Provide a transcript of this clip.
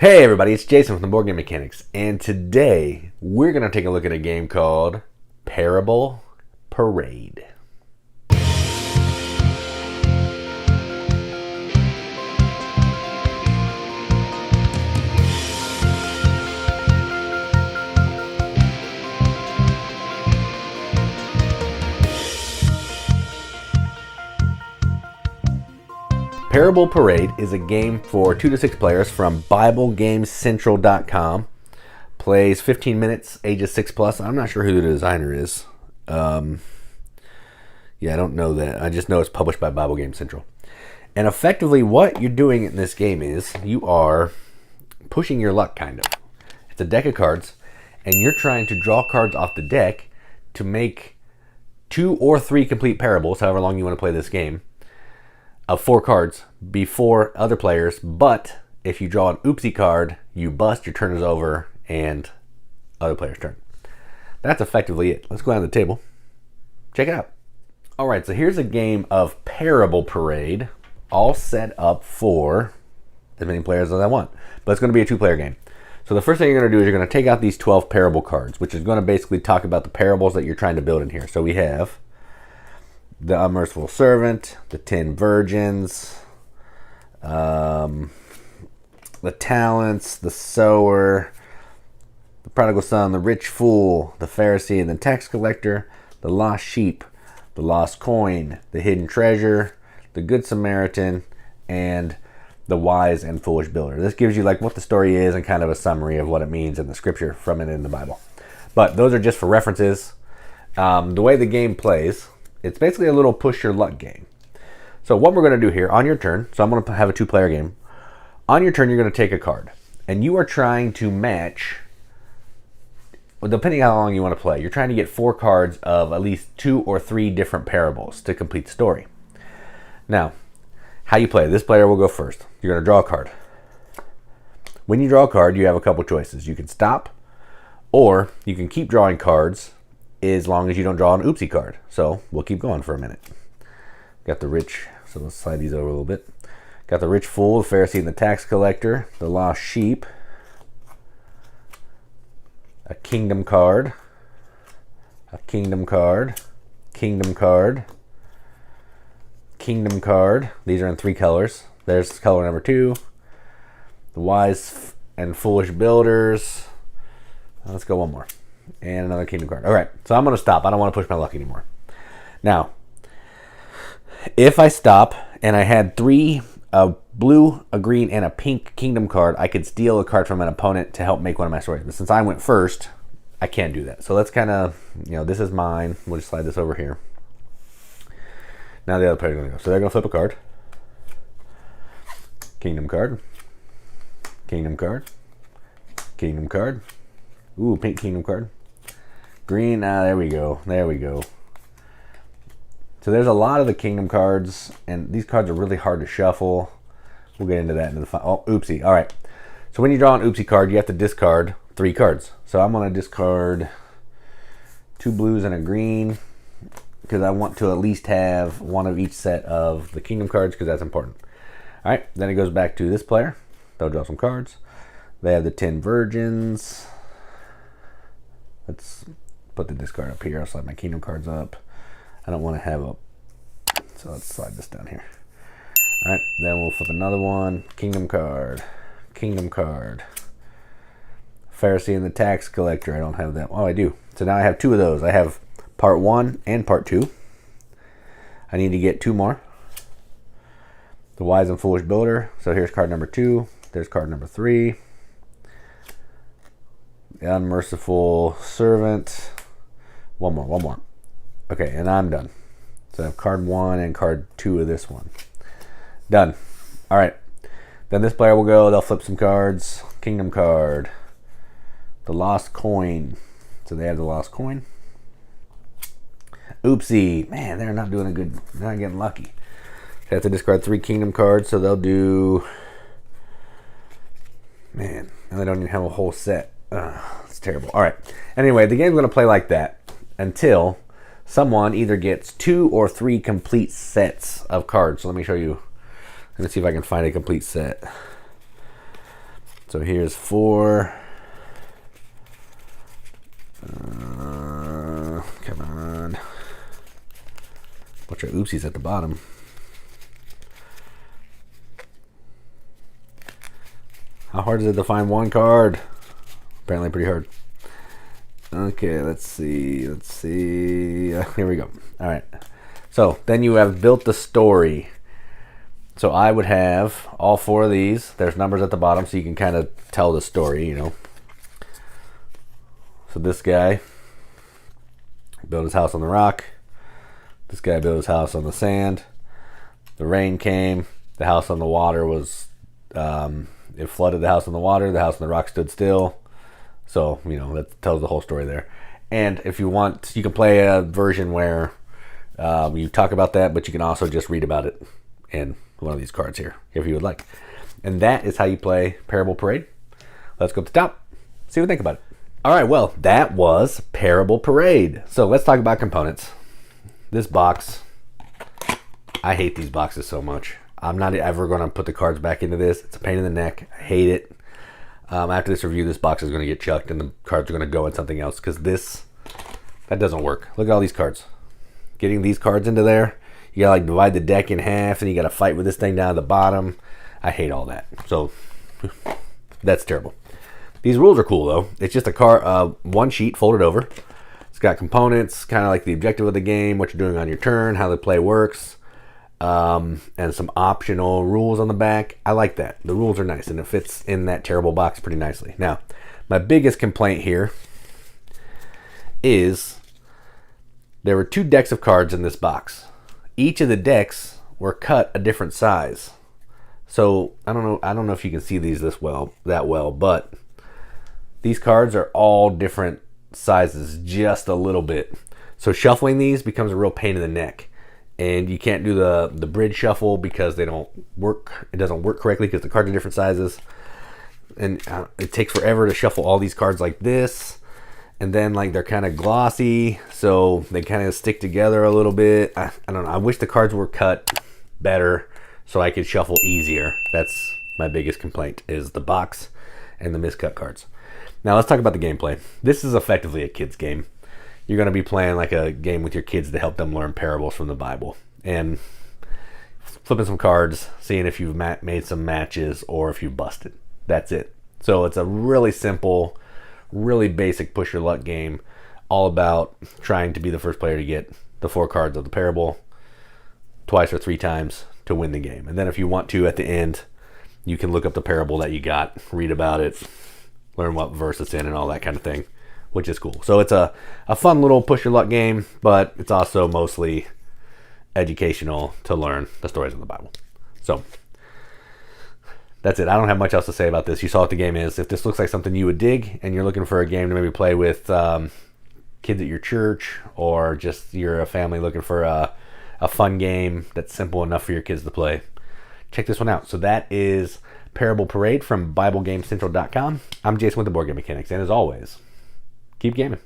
Hey everybody, it's Jason from the Boardgame Mechanics, and today we're going to take a look at a game called Parable Parade. Parable Parade is a game for 2 to 6 players from BibleGamesCentral.com. Plays 15 minutes, ages 6 plus. I'm not sure who the designer is. I don't know that. I just know it's published by Bible Game Central. And effectively what you're doing in this game is you are pushing your luck, kind of. It's a deck of cards, and you're trying to draw cards off the deck to make 2 or 3 complete parables, however long you want to play this game, of 4 cards before other players. But if you draw an Oopsie card, you bust, your turn is over, and other player's turn. That's effectively it. Let's go down to the table. Check it out. Alright, so here's a game of Parable Parade, all set up for as many players as I want. But it's going to be a 2-player game. So the first thing you're going to do is you're going to take out these 12 parable cards, which is going to basically talk about the parables that you're trying to build in here. So we have the unmerciful servant, the 10 virgins, the talents, the sower, the prodigal son, the rich fool, the Pharisee and the tax collector, the lost sheep, the lost coin, the hidden treasure, the good Samaritan, and the wise and foolish builder. This gives you like what the story is and kind of a summary of what it means in the scripture from it in the Bible. But those are just for references. The way the game plays, it's basically a little push your luck game. So what we're going to do here on your turn, so I'm going to have a 2-player game. On your turn, you're going to take a card, and you are trying to match, well, depending on how long you want to play, you're trying to get 4 cards of at least 2 or 3 different parables to complete the story. Now, how you play, this player will go first. You're going to draw a card. When you draw a card, you have a couple choices. You can stop, or you can keep drawing cards as long as you don't draw an Oopsie card. So we'll keep going for a minute. Got the rich, so let's slide these over a little bit. Got the rich fool, the Pharisee and the tax collector, the lost sheep, a kingdom card, a kingdom card, kingdom card, kingdom card. These are in 3 colors. There's color number 2. The wise and foolish builders. Let's go one more. And another kingdom card. All right, so I'm going to stop. I don't want to push my luck anymore. Now, if I stop and I had 3, a blue, a green, and a pink kingdom card, I could steal a card from an opponent to help make one of my stories. But since I went first, I can't do that. So let's kind of, this is mine. We'll just slide this over here. Now the other player's going to go. So they're going to flip a card. Kingdom card. Kingdom card. Kingdom card. Ooh, pink kingdom card. Green, there we go. There we go. So there's a lot of the kingdom cards, and these cards are really hard to shuffle. We'll get into that into the final. Oh, oopsie. All right. So when you draw an oopsie card, you have to discard 3 cards. So I'm going to discard 2 blues and a green because I want to at least have 1 of each set of the kingdom cards because that's important. All right. Then it goes back to this player. They'll draw some cards. They have the 10 virgins. Let's put the discard up here. I'll slide my kingdom cards up. I don't want to have a, so let's slide this down here. All right, then we'll flip another one. Kingdom card, kingdom card. Pharisee and the tax collector. I don't have that. Oh, I do. So now I have 2 of those. I have part 1 and part 2. I need to get 2 more. The wise and foolish builder. So here's card number 2. There's card number 3. The unmerciful servant. One more. Okay, and I'm done. So I have card 1 and card 2 of this one. Done. All right. Then this player will go. They'll flip some cards. Kingdom card. The lost coin. So they have the lost coin. Oopsie. Man, they're not doing a good. They're not getting lucky. They have to discard 3 kingdom cards. So they'll do. Man, they don't even have a whole set. It's terrible. All right. Anyway, the game's going to play like that until someone either gets 2 or 3 complete sets of cards. So let me show you. Let's see if I can find a complete set. So here's 4. Come on. Bunch of oopsies at the bottom. How hard is it to find one card? Apparently pretty hard. Okay, let's see. Here we go. All right. So then you have built the story. So I would have all 4 of these. There's numbers at the bottom so you can kind of tell the story, you know. So this guy built his house on the rock. This guy built his house on the sand. The rain came. The house on the water was, it flooded the house on the water. The house on the rock stood still. So, you know, that tells the whole story there. And if you want, you can play a version where you talk about that, but you can also just read about it in one of these cards here, if you would like. And that is how you play Parable Parade. Let's go up the top, see what we think about it. All right, well, that was Parable Parade. So let's talk about components. This box, I hate these boxes so much. I'm not ever going to put the cards back into this. It's a pain in the neck. I hate it. After this review, this box is going to get chucked and the cards are going to go in something else because that doesn't work. Look at all these cards. Getting these cards into there, you got to like divide the deck in half and you got to fight with this thing down at the bottom. I hate all that. So that's terrible. These rules are cool though. It's just a card, one sheet folded over. It's got components, kind of like the objective of the game, what you're doing on your turn, how the play works, and some optional rules on the back. I like that. The rules are nice and it fits in that terrible box pretty nicely. Now, my biggest complaint here is there were 2 decks of cards in this box. Each of the decks were cut a different size. So I don't know if you can see these that well, but these cards are all different sizes just a little bit. So shuffling these becomes a real pain in the neck. And you can't do the bridge shuffle because they don't work. It doesn't work correctly because the cards are different sizes. And it takes forever to shuffle all these cards like this. And then like they're kind of glossy, so they kind of stick together a little bit. I don't know. I wish the cards were cut better so I could shuffle easier. That's my biggest complaint, is the box and the miscut cards. Now let's talk about the gameplay. This is effectively a kid's game. You're going to be playing like a game with your kids to help them learn parables from the Bible. And flipping some cards, seeing if you've made some matches or if you busted. That's it. So it's a really simple, really basic push your luck game, all about trying to be the first player to get the 4 cards of the parable twice or 3 times to win the game. And then if you want to, at the end, you can look up the parable that you got, read about it, learn what verse it's in and all that kind of thing, which is cool. So it's a fun little push your luck game, but it's also mostly educational to learn the stories of the Bible. So that's it. I don't have much else to say about this. You saw what the game is. If this looks like something you would dig and you're looking for a game to maybe play with kids at your church, or just you're a family looking for a fun game that's simple enough for your kids to play, check this one out. So that is Parable Parade from BibleGameCentral.com. I'm Jason with the Board Game Mechanics, and as always, keep gaming.